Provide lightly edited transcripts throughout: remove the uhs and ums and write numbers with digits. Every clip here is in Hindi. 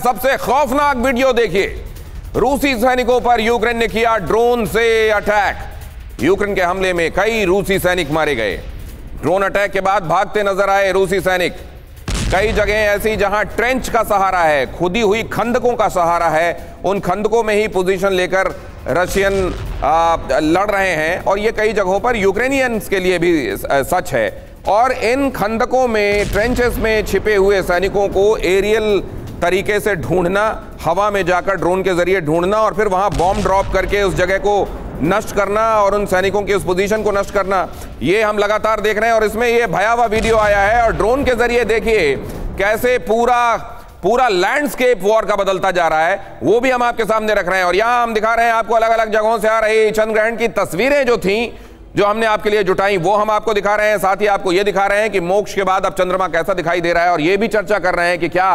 सबसे खौफनाक वीडियो देखिए। रूसी सैनिकों पर यूक्रेन ने किया ड्रोन से अटैक। यूक्रेन के हमले में कई रूसी सैनिक मारे गए। ड्रोन अटैक के बाद भागते नजर आए रूसी सैनिक। कई जगह ऐसी जहां ट्रेंच का सहारा है, खुदी हुई खंदकों का सहारा है, उन खंदकों में ही पोजीशन लेकर रशियन लड़ रहे हैं। और ये कई जगहों पर यूक्रेनियंस के लिए भी सच है। और इन खंदकों में, ट्रेंचेस में छिपे हुए सैनिकों को एरियल तरीके से ढूंढना, हवा में जाकर ड्रोन के जरिए ढूंढना और फिर वहां बॉम्ब ड्रॉप करके उस जगह को नष्ट करना और उन सैनिकों की उस पोजीशन को नष्ट करना, ये हम लगातार देख रहे हैं। और इसमें ये भयावह वीडियो आया है और ड्रोन के जरिए देखिए कैसे पूरा लैंडस्केप वॉर का बदलता जा रहा है, वो भी हम आपके सामने रख रहे हैं। और यहां हम दिखा रहे हैं आपको अलग अलग जगहों से आ रही चंद्रग्रहण की तस्वीरें जो थी, जो हमने आपके लिए जुटाई, वो हम आपको दिखा रहे हैं। साथ ही आपको ये दिखा रहे हैं कि मोक्ष के बाद अब चंद्रमा कैसा दिखाई दे रहा है। और ये भी चर्चा कर रहे हैं कि क्या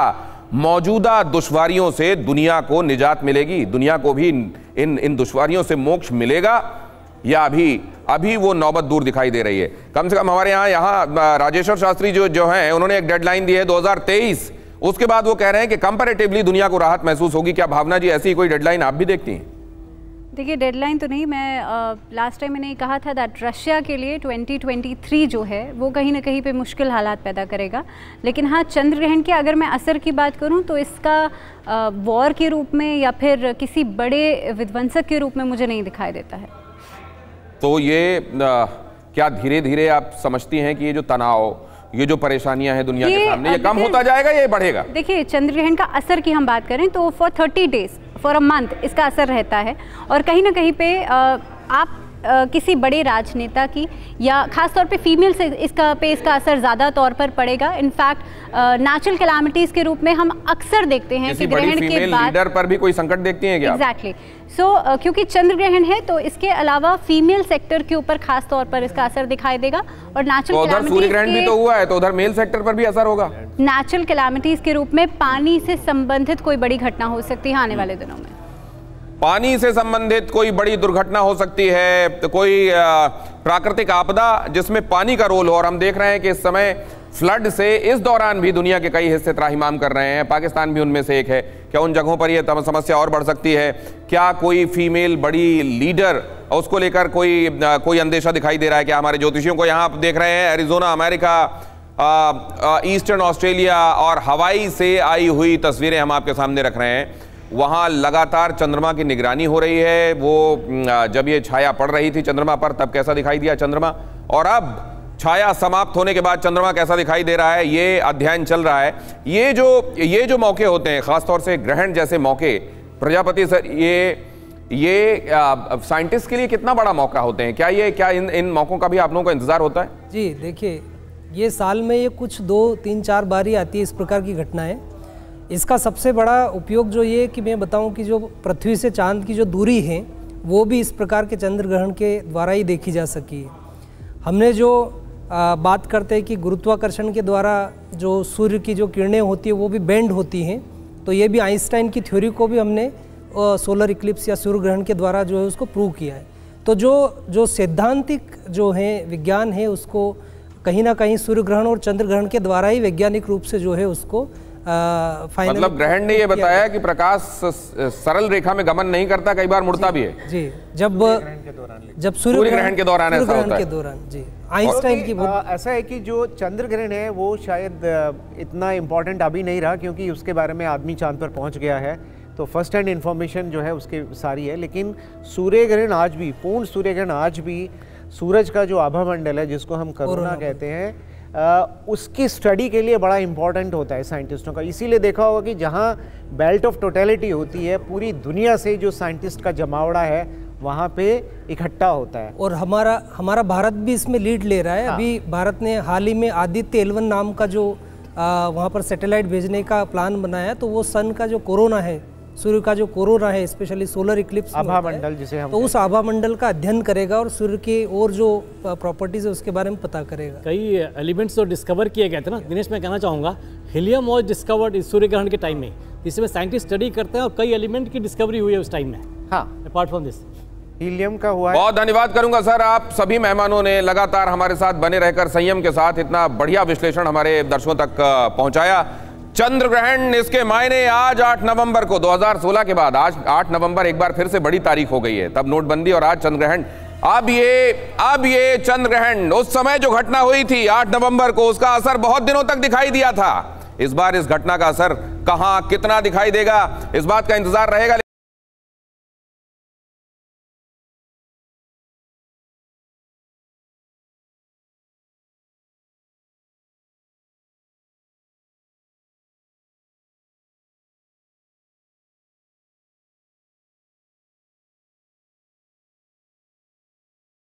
मौजूदा दुश्वारियों से दुनिया को निजात मिलेगी, दुनिया को भी इन दुश्वारियों से मोक्ष मिलेगा, या अभी वो नौबत दूर दिखाई दे रही है। कम से कम हमारे यहाँ राजेश्वर शास्त्री जो हैं, उन्होंने एक डेडलाइन दी है 2023। उसके बाद वो कह रहे हैं कि कंपैरेटिवली दुनिया को राहत महसूस होगी। क्या भावना जी ऐसी कोई डेडलाइन आप भी देखती हैं? देखिए, डेडलाइन तो नहीं, मैं लास्ट टाइम मैंने कहा था दैट रशिया के लिए 2023 जो है वो कहीं ना कहीं पे मुश्किल हालात पैदा करेगा। लेकिन हाँ, चंद्र ग्रहण के अगर मैं असर की बात करूं तो इसका वॉर के रूप में या फिर किसी बड़े विध्वंसक के रूप में मुझे नहीं दिखाई देता है। तो ये क्या धीरे धीरे आप समझती हैं कि ये जो तनाव, ये जो परेशानियां हैं दुनिया के सामने, ये कम होता जाएगा या ये बढ़ेगा? देखिए, चंद्र ग्रहण का असर की हम बात करें तो for 30 days, for a month इसका असर रहता है। और कहीं ना कहीं पे आप किसी बड़े राजनेता की या खास तौर पे फीमेल से इसका असर ज़्यादा तौर पर पड़ेगा। इनफैक्ट नेचुरल कैलामिटीज़ के रूप में हम अक्सर देखते हैं कि ग्रहण के बाद लीडर पर भी कोई संकट देखती हैं क्या? एग्जैक्टली। सो क्योंकि चंद्र ग्रहण है तो इसके अलावा फीमेल सेक्टर के ऊपर खास तौर पर इसका असर दिखाई देगा। और नेचुरल कैलामिटीज, सूर्य ग्रहण भी तो हुआ है, तो उधर मेल सेक्टर पर भी असर होगा। नेचुरल कैलामिटीज़ के रूप में पानी से संबंधित कोई बड़ी घटना हो सकती है आने वाले दिनों में। पानी से संबंधित कोई बड़ी दुर्घटना हो सकती है, तो कोई प्राकृतिक आपदा जिसमें पानी का रोल हो। और हम देख रहे हैं कि इस समय फ्लड से इस दौरान भी दुनिया के कई हिस्से त्राहिमाम कर रहे हैं, पाकिस्तान भी उनमें से एक है। क्या उन जगहों पर यह समस्या और बढ़ सकती है? क्या कोई फीमेल बड़ी लीडर, उसको लेकर कोई अंदेशा दिखाई दे रहा है? क्या हमारे ज्योतिषियों को, यहाँ आप देख रहे हैं एरिजोना अमेरिका, ईस्टर्न ऑस्ट्रेलिया और हवाई से आई हुई तस्वीरें हम आपके सामने रख रहे हैं। वहाँ लगातार चंद्रमा की निगरानी हो रही है। वो जब ये छाया पड़ रही थी चंद्रमा पर, तब कैसा दिखाई दिया चंद्रमा, और अब छाया समाप्त होने के बाद चंद्रमा कैसा दिखाई दे रहा है, ये अध्ययन चल रहा है। ये जो मौके होते हैं, खासतौर से ग्रहण जैसे मौके, प्रजापति सर, ये साइंटिस्ट के लिए कितना बड़ा मौका होते हैं? क्या इन मौकों का भी आप लोगों को इंतजार होता है? जी देखिए, ये साल में ये कुछ 2, 3, 4 बार ही आती है इस प्रकार की घटनाएं। इसका सबसे बड़ा उपयोग जो ये कि मैं बताऊं कि जो पृथ्वी से चांद की जो दूरी है वो भी इस प्रकार के चंद्र ग्रहण के द्वारा ही देखी जा सकी है। हमने जो बात करते हैं कि गुरुत्वाकर्षण के द्वारा जो सूर्य की जो किरणें होती है वो भी बेंड होती हैं, तो ये भी आइंस्टाइन की थ्योरी को भी हमने सोलर इक्लिप्स या सूर्य ग्रहण के द्वारा जो है उसको प्रूव किया है। तो जो सैद्धांतिक जो है विज्ञान है, उसको कहीं ना कहीं सूर्य ग्रहण और चंद्र ग्रहण के द्वारा ही वैज्ञानिक रूप से जो है उसको मतलब ग्रहण ने ये बताया कि प्रकाश सरल रेखा में गमन नहीं करता, कई बार मुड़ता भी है। जी, जब सूर्य ग्रहण के दौरान ऐसा होता है। जी, आइंस्टाइन की ऐसा है कि जो चंद्र ग्रहण है वो शायद इतना इम्पोर्टेंट अभी नहीं रहा, क्योंकि उसके बारे में आदमी चांद पर पहुंच गया है, तो फर्स्ट हैंड इन्फॉर्मेशन जो है उसके सारी है। लेकिन सूर्य ग्रहण आज भी, पूर्ण सूर्य ग्रहण आज भी, सूरज का जो आभा मंडल है जिसको हम कोरोना कहते हैं, उसकी स्टडी के लिए बड़ा इम्पॉर्टेंट होता है साइंटिस्टों का। इसीलिए देखा होगा कि जहाँ बेल्ट ऑफ टोटलिटी होती है, पूरी दुनिया से जो साइंटिस्ट का जमावड़ा है वहाँ पे इकट्ठा होता है। और हमारा भारत भी इसमें लीड ले रहा है। हाँ। अभी भारत ने हाल ही में आदित्य L1 नाम का जो वहाँ पर सैटेलाइट भेजने का प्लान बनाया, तो वो सन का जो कोरोना है, सूर्य का जो कोरोना है, स्पेशली सोलर इक्लिप्स आभा मंडल जिसे हम, तो उस आभा मंडल का अध्ययन करेगा और सूर्य के और जो प्रॉपर्टीज है उसके बारे में पता करेगा। कई एलिमेंट्स जो डिस्कवर किए गए थे ना दिनेश, मैं कहना चाहूँगा हीलियम वॉज डिस्कवर्ड इस सूर्य ग्रहण के टाइम में, जिसमें साइंटिस्ट स्टडी करते हैं और कई एलिमेंट की डिस्कवरी हुई है उस टाइम में। हाँ, अपार्ट फ्रॉम दिस हीलियम का हुआ है। बहुत धन्यवाद करूंगा सर, आप सभी मेहमानों ने लगातार हमारे साथ बने रहकर संयम के साथ इतना बढ़िया विश्लेषण हमारे दर्शकों तक पहुंचाया। चंद्र ग्रहण, इसके मायने आज 8 नवंबर को 2016 के बाद आज 8 नवंबर एक बार फिर से बड़ी तारीख हो गई है। तब नोटबंदी और आज चंद्र ग्रहण। अब ये चंद्र ग्रहण, उस समय जो घटना हुई थी 8 नवंबर को, उसका असर बहुत दिनों तक दिखाई दिया था। इस बार इस घटना का असर कहां, कितना दिखाई देगा, इस बात का इंतजार रहेगा।